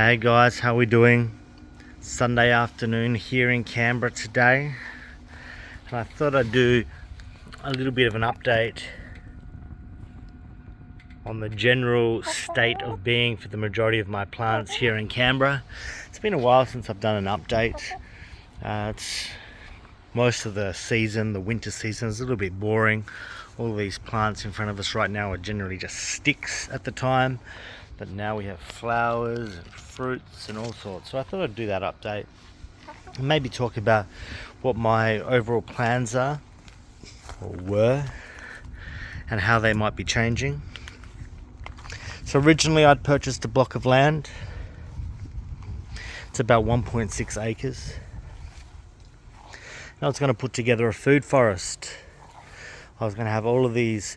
Hey guys, how we doing? Sunday afternoon here in Canberra today, and I thought I'd do a little bit of an update on the general state of being for the majority of my plants here in Canberra. It's been a while since I've done an update. It's most of the season, the winter season, is a little bit boring. All these plants in front of us right now are generally just sticks at the time, but now we have flowers and fruits and all sorts. So I thought I'd do that update and maybe talk about what my overall plans are or were and how they might be changing. So originally I'd purchased a block of land. It's about 1.6 acres. I was going to put together a food forest. I was going to have all of these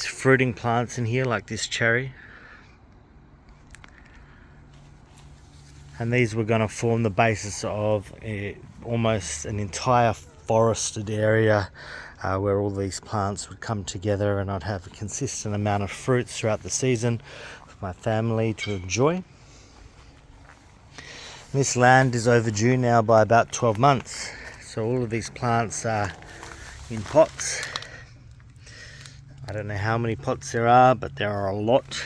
fruiting plants in here, like this cherry. And these were going to form the basis of almost an entire forested area where all these plants would come together, and I'd have a consistent amount of fruits throughout the season for my family to enjoy. This land is overdue now by about 12 months. So all of these plants are in pots. I don't know how many pots there are, but there are a lot.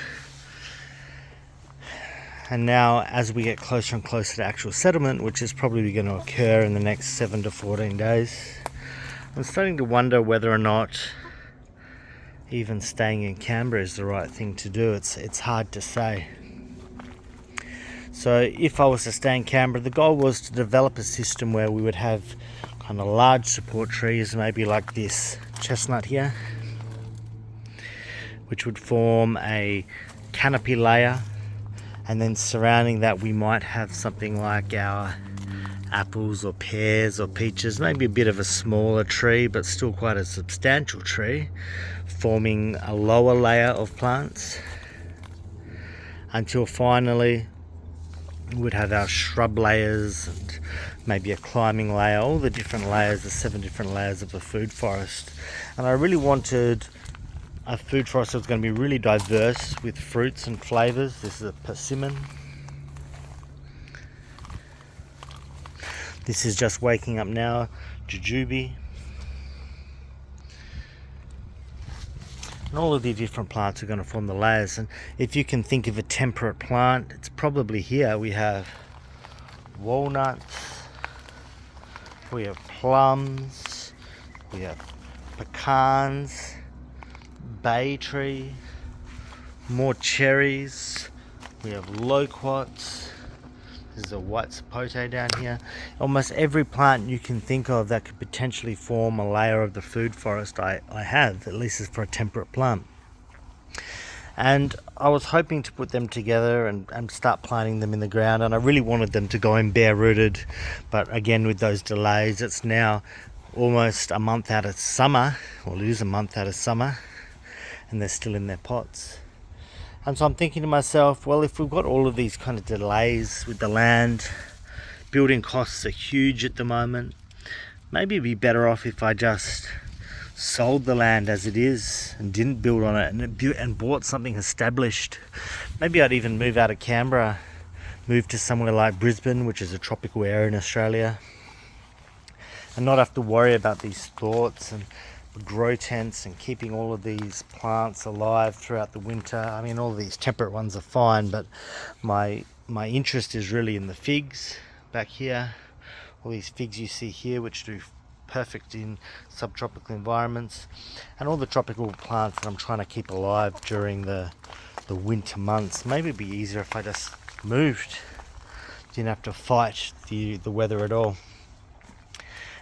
And now, as we get closer and closer to actual settlement, which is probably going to occur in the next 7 to 14 days, I'm starting to wonder whether or not even staying in Canberra is the right thing to do. It's hard to say. So if I was to stay in Canberra, the goal was to develop a system where we would have kind of large support trees, maybe like this chestnut here, which would form a canopy layer. And then surrounding that, we might have something like our apples or pears or peaches, maybe a bit of a smaller tree, but still quite a substantial tree, forming a lower layer of plants until finally we would have our shrub layers and maybe a climbing layer, all the different layers, the 7 different layers of the food forest. And I really wanted a food forest that was going to be really diverse with fruits and flavours. This is a persimmon. This is just waking up now, jujube. And all of the different plants are going to form the layers. And if you can think of a temperate plant, it's probably here. We have walnuts, we have plums, we have pecans, bay tree, more cherries, we have loquats. There's a white sapote down here. Almost every plant you can think of that could potentially form a layer of the food forest I have, at least for a temperate plant. And I was hoping to put them together and start planting them in the ground, and I really wanted them to go in bare rooted, but again with those delays, it's now almost a month out of summer, or it is a month out of summer, and they're still in their pots. And so I'm thinking to myself, well, if we've got all of these kind of delays with the land, building costs are huge at the moment, maybe it'd be better off if I just sold the land as it is and didn't build on it and bought something established. Maybe I'd even move out of Canberra, move to somewhere like Brisbane, which is a tropical area in Australia, and not have to worry about these thoughts and grow tents and keeping all of these plants alive throughout the winter. I mean, all of these temperate ones are fine, but my interest is really in the figs back here. All these figs you see here, which do perfect in subtropical environments, and all the tropical plants that I'm trying to keep alive during the winter months. Maybe it'd be easier if I just moved, didn't have to fight the weather at all.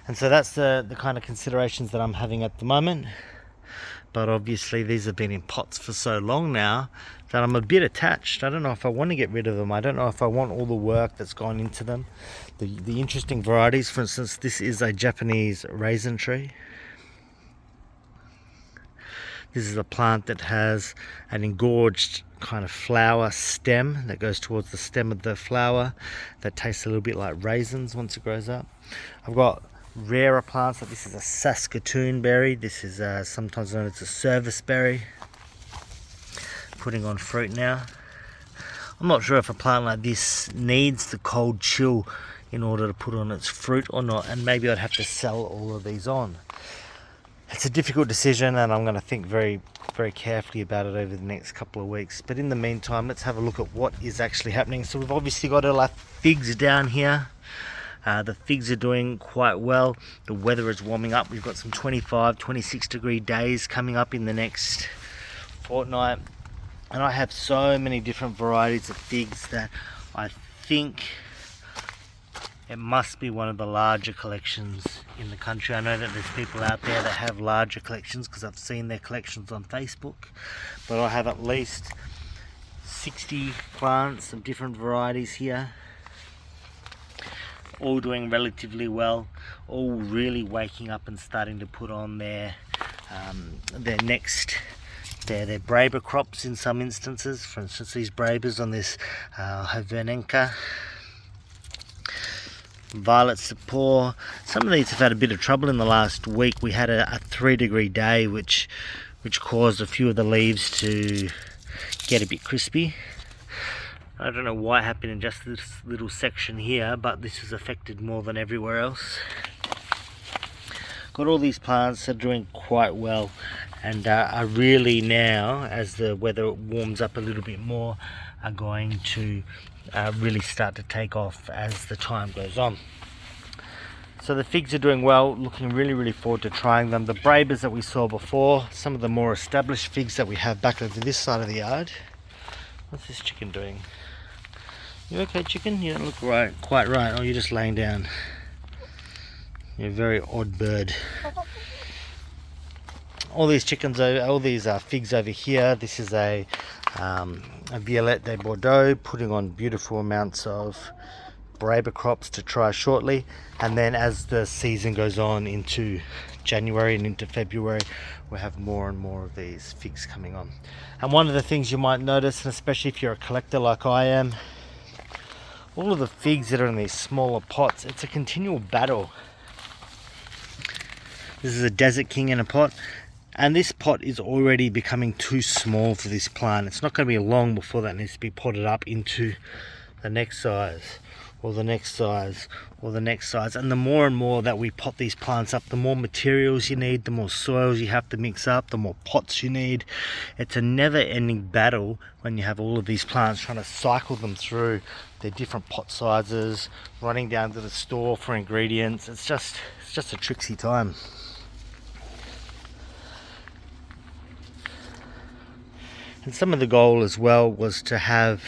And so that's the kind of considerations that I'm having at the moment. But obviously these have been in pots for so long now that I'm a bit attached. I don't know if I want to get rid of them. I don't know if I want all the work that's gone into them. The interesting varieties, for instance, this is a Japanese raisin tree. This is a plant that has an engorged kind of flower stem that goes towards the stem of the flower that tastes a little bit like raisins once it grows up. I've got rarer plants, like this is a Saskatoon berry. This is sometimes known as a service berry, putting on fruit now. I'm not sure if a plant like this needs the cold chill in order to put on its fruit or not, and maybe I'd have to sell all of these on. It's a difficult decision, and I'm going to think very carefully about it over the next couple of weeks. But in the meantime, let's have a look at what is actually happening. So we've obviously got our figs down here. The figs are doing quite well. The weather is warming up. We've got some 25, 26 degree days coming up in the next fortnight. And I have so many different varieties of figs that I think it must be one of the larger collections in the country. I know that there's people out there that have larger collections because I've seen their collections on Facebook. But I have at least 60 plants of different varieties here. All doing relatively well. All really waking up and starting to put on their Braber crops in some instances. For instance, these Brabers on this Hovernenka. Violet Sapote. Some of these have had a bit of trouble in the last week. We had a 3 degree day which caused a few of the leaves to get a bit crispy. I don't know why it happened in just this little section here, but this is affected more than everywhere else. Got all these plants that are doing quite well, and are really now, as the weather warms up a little bit more, are going to really start to take off as the time goes on. So the figs are doing well, looking really forward to trying them. The Brabers that we saw before, some of the more established figs that we have back over this side of the yard. What's this chicken doing? You okay, chicken? You don't look quite right. Oh, you're just laying down. You're a very odd bird. All these chickens, all these figs over here. This is a Violette de Bordeaux, putting on beautiful amounts of Braber crops to try shortly. And then as the season goes on into January and into February, we'll have more and more of these figs coming on. And one of the things you might notice, and especially if you're a collector like I am, all of the figs that are in these smaller pots, it's a continual battle. This is a Desert King in a pot, and this pot is already becoming too small for this plant. It's not going to be long before that needs to be potted up into the next size, or the next size, or the next size. And the more and more that we pot these plants up, the more materials you need, the more soils you have to mix up, the more pots you need. It's a never-ending battle when you have all of these plants, trying to cycle them through their different pot sizes, running down to the store for ingredients. It's just a tricksy time. And some of the goal as well was to have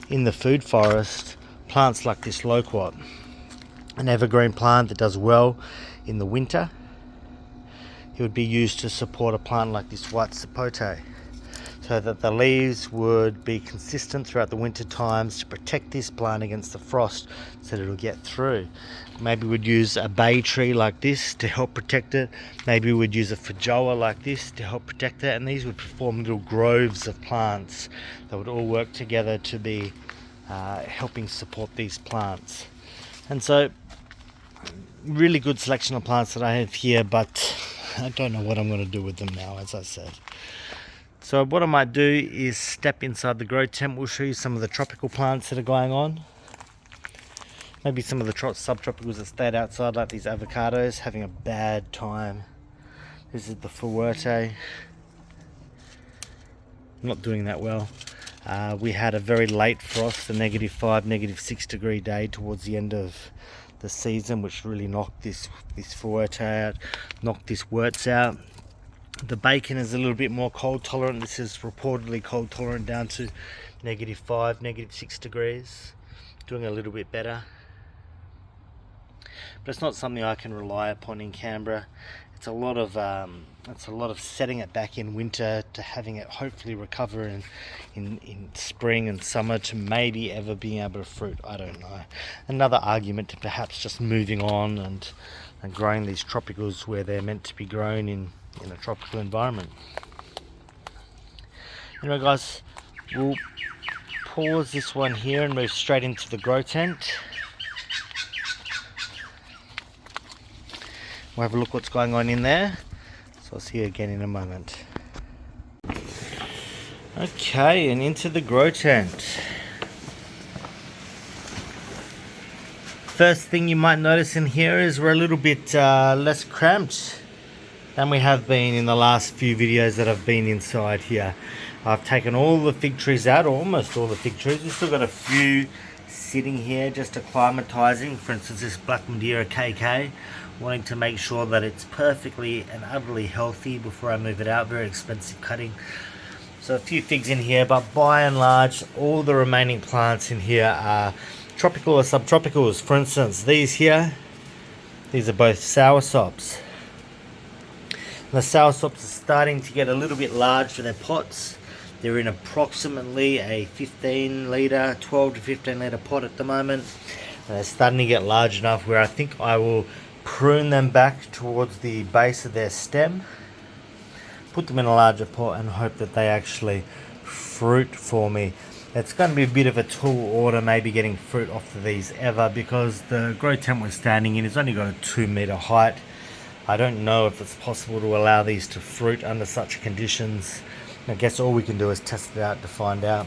in the food forest plants like this loquat, an evergreen plant that does well in the winter. It would be used to support a plant like this white sapote, so that the leaves would be consistent throughout the winter times to protect this plant against the frost, so that it'll get through. Maybe we'd use a bay tree like this to help protect it. Maybe we'd use a feijoa like this to help protect it, and these would form little groves of plants that would all work together to be helping support these plants. And so, really good selection of plants that I have here, but I don't know what I'm going to do with them now, as I said. So what I might do is step inside the grow tent. We'll show you some of the tropical plants that are going on. Maybe some of the subtropicals that stayed outside, like these avocados, having a bad time. This is the fuerte. Not doing that well. We had a very late frost, a -5, -6 degree day towards the end of the season, which really knocked this fuerte out, knocked this wurtz out. The bacon is a little bit more cold tolerant. This is reportedly cold tolerant down to -5, -6 degrees. Doing a little bit better. But it's not something I can rely upon in Canberra. It's a lot of setting it back in winter to having it hopefully recover in spring and summer to maybe ever being able to fruit. I don't know. Another argument to perhaps just moving on and growing these tropicals where they're meant to be grown in a tropical environment. Anyway guys, we'll pause this one here and move straight into the grow tent. We'll have a look what's going on in there. So I'll see you again in a moment. Okay, and into the grow tent. First thing you might notice in here is we're a little bit less cramped than we have been in the last few videos that I've been inside here. I've taken all the fig trees out, or almost all the fig trees. We've still got a few sitting here just acclimatizing. For instance, this Black Madeira KK, wanting to make sure that it's perfectly and utterly healthy before I move it out. Very expensive cutting. So a few figs in here, but by and large, all the remaining plants in here are tropical or subtropicals. For instance, these here, these are both soursops. The soursops are starting to get a little bit large for their pots. They're in approximately a 15 litre, 12 to 15 litre pot at the moment. And they're starting to get large enough where I think I will prune them back towards the base of their stem, put them in a larger pot and hope that they actually fruit for me. It's going to be a bit of a tall order maybe getting fruit off of these ever, because the grow tent we're standing in has only got a 2 metre height. I don't know if it's possible to allow these to fruit under such conditions. I guess all we can do is test it out to find out.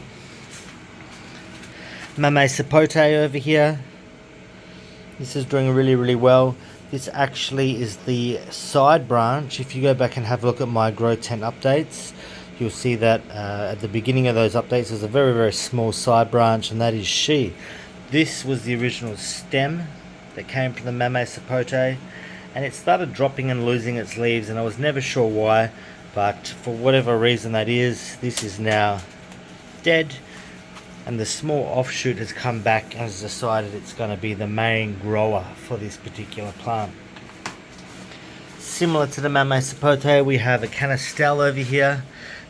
Black Sapote over here. This is doing really well. This actually is the side branch. If you go back and have a look at my grow tent updates, you'll see that at the beginning of those updates there's a very small side branch, and that is she. This was the original stem that came from the Black Sapote, and it started dropping and losing its leaves, and I was never sure why, but for whatever reason that is, this is now dead, and the small offshoot has come back and has decided it's going to be the main grower for this particular plant. Similar to the Black Sapote, we have a Canistel over here.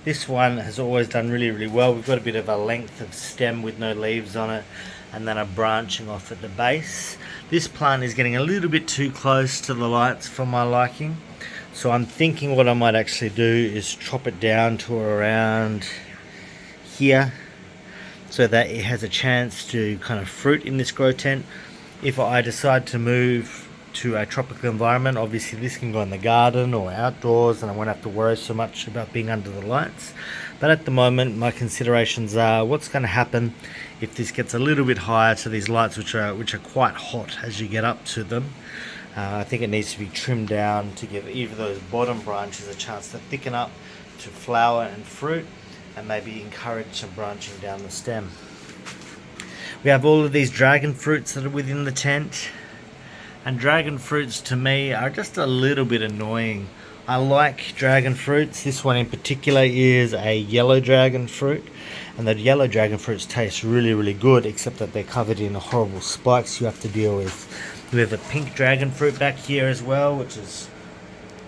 This one has always done really well. We've got a bit of a length of stem with no leaves on it, and then a branching off at the base. This plant is getting a little bit too close to the lights for my liking, so I'm thinking what I might actually do is chop it down to around here, so that it has a chance to kind of fruit in this grow tent. If I decide to move to a tropical environment, obviously this can go in the garden or outdoors, and I won't have to worry so much about being under the lights. But at the moment, my considerations are what's going to happen if this gets a little bit higher to these lights, which are quite hot as you get up to them. I think it needs to be trimmed down to give either of those bottom branches a chance to thicken up, to flower and fruit, and maybe encourage some branching down the stem. We have all of these dragon fruits that are within the tent, and dragon fruits to me are just a little bit annoying. I like dragon fruits. This one in particular is a yellow dragon fruit, and the yellow dragon fruits taste really good, except that they're covered in horrible spikes you have to deal with. We have a pink dragon fruit back here as well, which is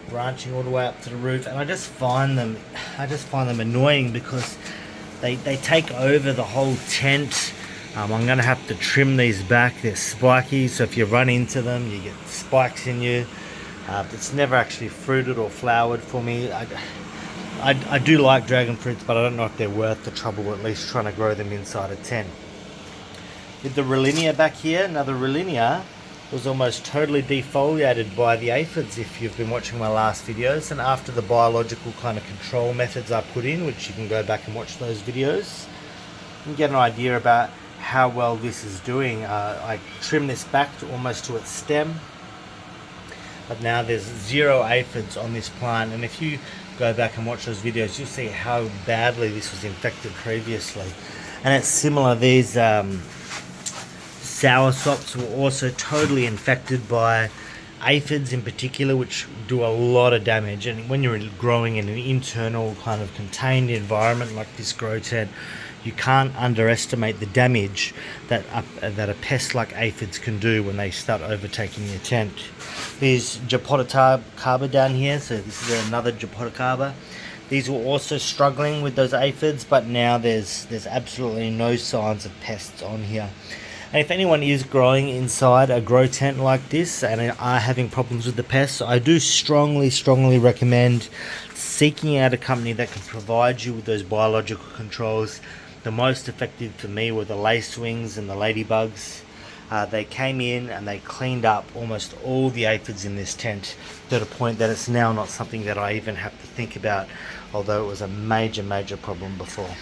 branching all the way up to the roof, and I just find them annoying because they take over the whole tent. I'm going to have to trim these back. They're spiky, so if you run into them you get spikes in you. It's never actually fruited or flowered for me. I do like dragon fruits, but I don't know if they're worth the trouble, at least trying to grow them inside a tent. With the Rollinia back here, now the Rollinia was almost totally defoliated by the aphids if you've been watching my last videos, and after the biological kind of control methods I put in, which you can go back and watch those videos, you can get an idea about how well this is doing. I trimmed this back to almost to its stem, but now there's 0 aphids on this plant, and if you go back and watch those videos you'll see how badly this was infected previously. And it's similar, these soursops were also totally infected by aphids in particular, which do a lot of damage. And when you're growing in an internal kind of contained environment like this grow tent, you can't underestimate the damage that a pest like aphids can do when they start overtaking your tent. There's Japoticaba down here, so this is another Japoticaba. These were also struggling with those aphids, but now there's absolutely no signs of pests on here. And if anyone is growing inside a grow tent like this and are having problems with the pests, I do strongly recommend seeking out a company that can provide you with those biological controls. The most effective for me were the lacewings and the ladybugs. They came in and they cleaned up almost all the aphids in this tent to the point that it's now not something that I even have to think about, although it was a major problem before.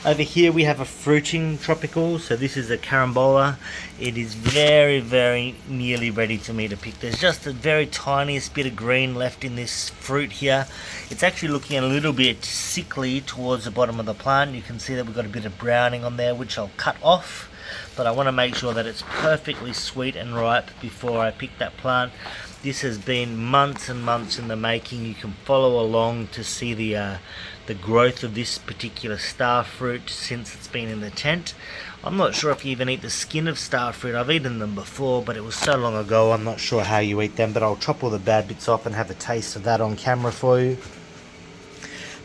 Over here we have a fruiting tropical, so this is a carambola. It is very, very nearly ready for me to pick. There's just the very tiniest bit of green left in this fruit here. It's actually looking a little bit sickly towards the bottom of the plant. You can see that we've got a bit of browning on there, which I'll cut off. But I want to make sure that it's perfectly sweet and ripe before I pick that plant. This has been months and months in the making. You can follow along to see the growth of this particular star fruit since it's been in the tent. I'm not sure if you even eat the skin of star fruit. I've eaten them before, but it was so long ago, I'm not sure how you eat them, but I'll chop all the bad bits off and have a taste of that on camera for you.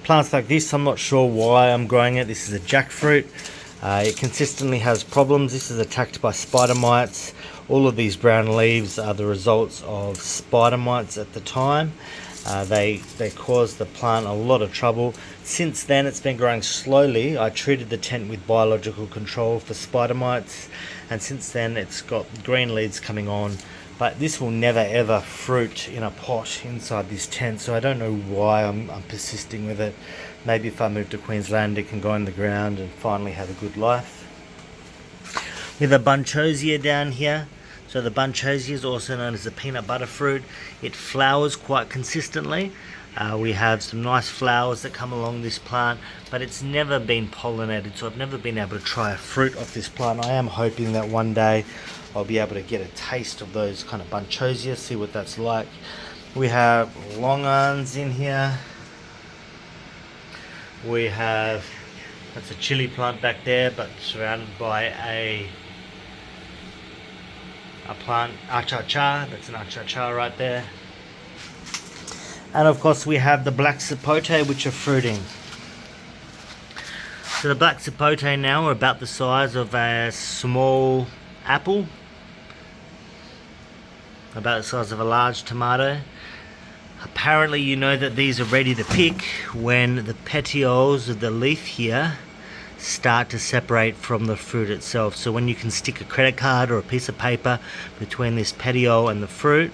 Plants like this, I'm not sure why I'm growing it. This is a jackfruit. It consistently has problems. This is attacked by spider mites. All of these brown leaves are the results of spider mites at the time. They caused the plant a lot of trouble. Since then it's been growing slowly. I treated the tent with biological control for spider mites, and since then it's got green leaves coming on. But this will never ever fruit in a pot inside this tent, so I don't know why I'm persisting with it. Maybe if I move to Queensland it can go in the ground and finally have a good life. We have a bunchosia down here. So the bunchosia is also known as the peanut butter fruit. It flowers quite consistently. We have some nice flowers that come along this plant, but it's never been pollinated, so I've never been able to try a fruit off this plant. I am hoping that one day I'll be able to get a taste of those kind of bunchosia, see what that's like. We have long arms in here. We have, that's a chili plant back there, but surrounded by a plant, acha-cha. That's an acha-cha right there. And of course we have the black sapote, which are fruiting. So the black sapote now are about the size of a small apple, about the size of a large tomato. Apparently you know that these are ready to pick when the petioles of the leaf here start to separate from the fruit itself. So when you can stick a credit card or a piece of paper between this petiole and the fruit,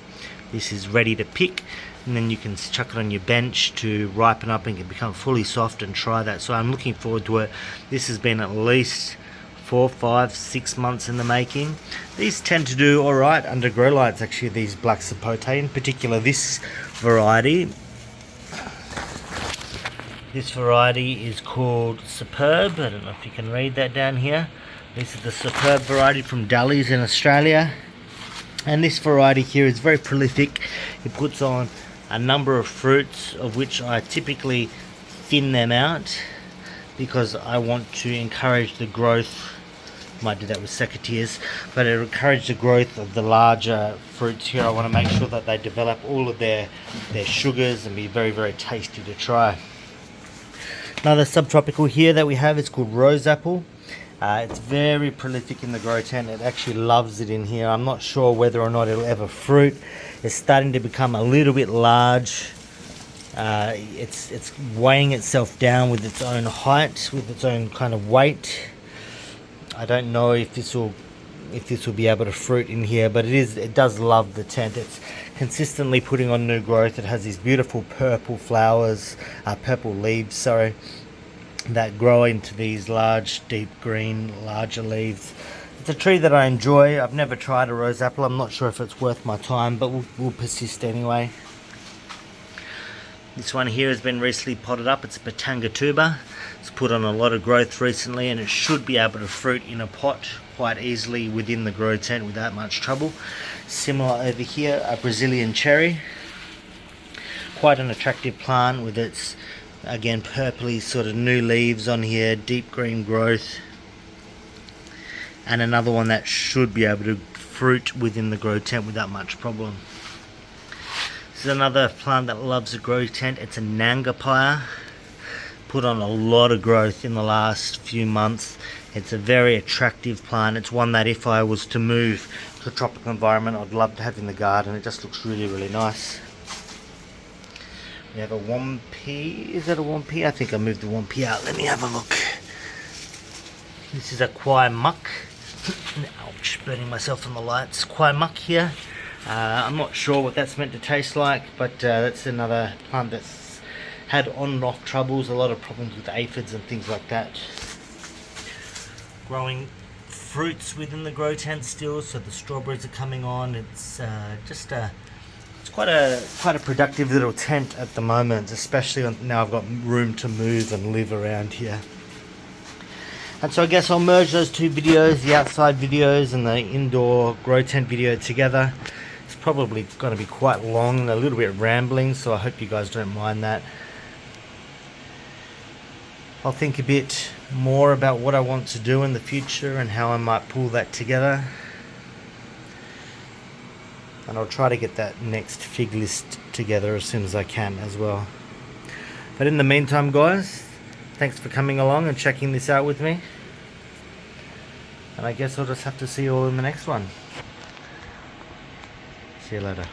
this is ready to pick, and then you can chuck it on your bench to ripen up and become fully soft and try that. So I'm looking forward to it. This has been at least 4, 5, 6 months in the making. These tend to do alright under grow lights actually, these black sapote, in particular this variety. This variety is called Superb. I don't know if you can read that down here. This is the Superb variety from Dully's in Australia. And this variety here is very prolific. It puts on a number of fruits, of which I typically thin them out because I want to encourage the growth. Might do that with secateurs, but it encourages the growth of the larger fruits here. I want to make sure that they develop all of their sugars and be very, very tasty to try. Another subtropical here that we have is called rose apple. It's very prolific in the grow tent. It actually loves it in here. I'm not sure whether or not it'll ever fruit. It's starting to become a little bit large. It's weighing itself down with its own height, with its own kind of weight. I don't know if this will be able to fruit in here, but it does love the tent. It's consistently putting on new growth. It has these beautiful purple flowers, purple leaves, sorry, that grow into these large, deep green, larger leaves. It's a tree that I enjoy. I've never tried a rose apple. I'm not sure if it's worth my time, but we'll persist anyway. This one here has been recently potted up. It's a Patanga tuber. It's put on a lot of growth recently, and it should be able to fruit in a pot quite easily within the grow tent without much trouble. Similar over here, a Brazilian cherry. Quite an attractive plant with its, again, purpley sort of new leaves on here, deep green growth. And another one that should be able to fruit within the grow tent without much problem. This is another plant that loves a grow tent. It's a nangapaya. Put on a lot of growth in the last few months. It's a very attractive plant. It's one that if I was to move to a tropical environment, I'd love to have in the garden. It just looks really, really nice. We have a wampi. Is that a wampi? I think I moved the wampi out. Let me have a look. This is a kwai muck. Ouch, burning myself on the lights. Kwai muck here. I'm not sure what that's meant to taste like, but that's another plant that's had on and off troubles, a lot of problems with aphids and things like that. growing fruits within the grow tent still, so the strawberries are coming on. It's it's quite a productive little tent at the moment, especially now I've got room to move and live around here. And so I guess I'll merge those two videos, the outside videos and the indoor grow tent video together. It's probably going to be quite long and a little bit rambling, so I hope you guys don't mind that. I'll think a bit more about what I want to do in the future and how I might pull that together. And I'll try to get that next fig list together as soon as I can as well. But in the meantime, guys, thanks for coming along and checking this out with me. And I guess I'll just have to see you all in the next one. See you later.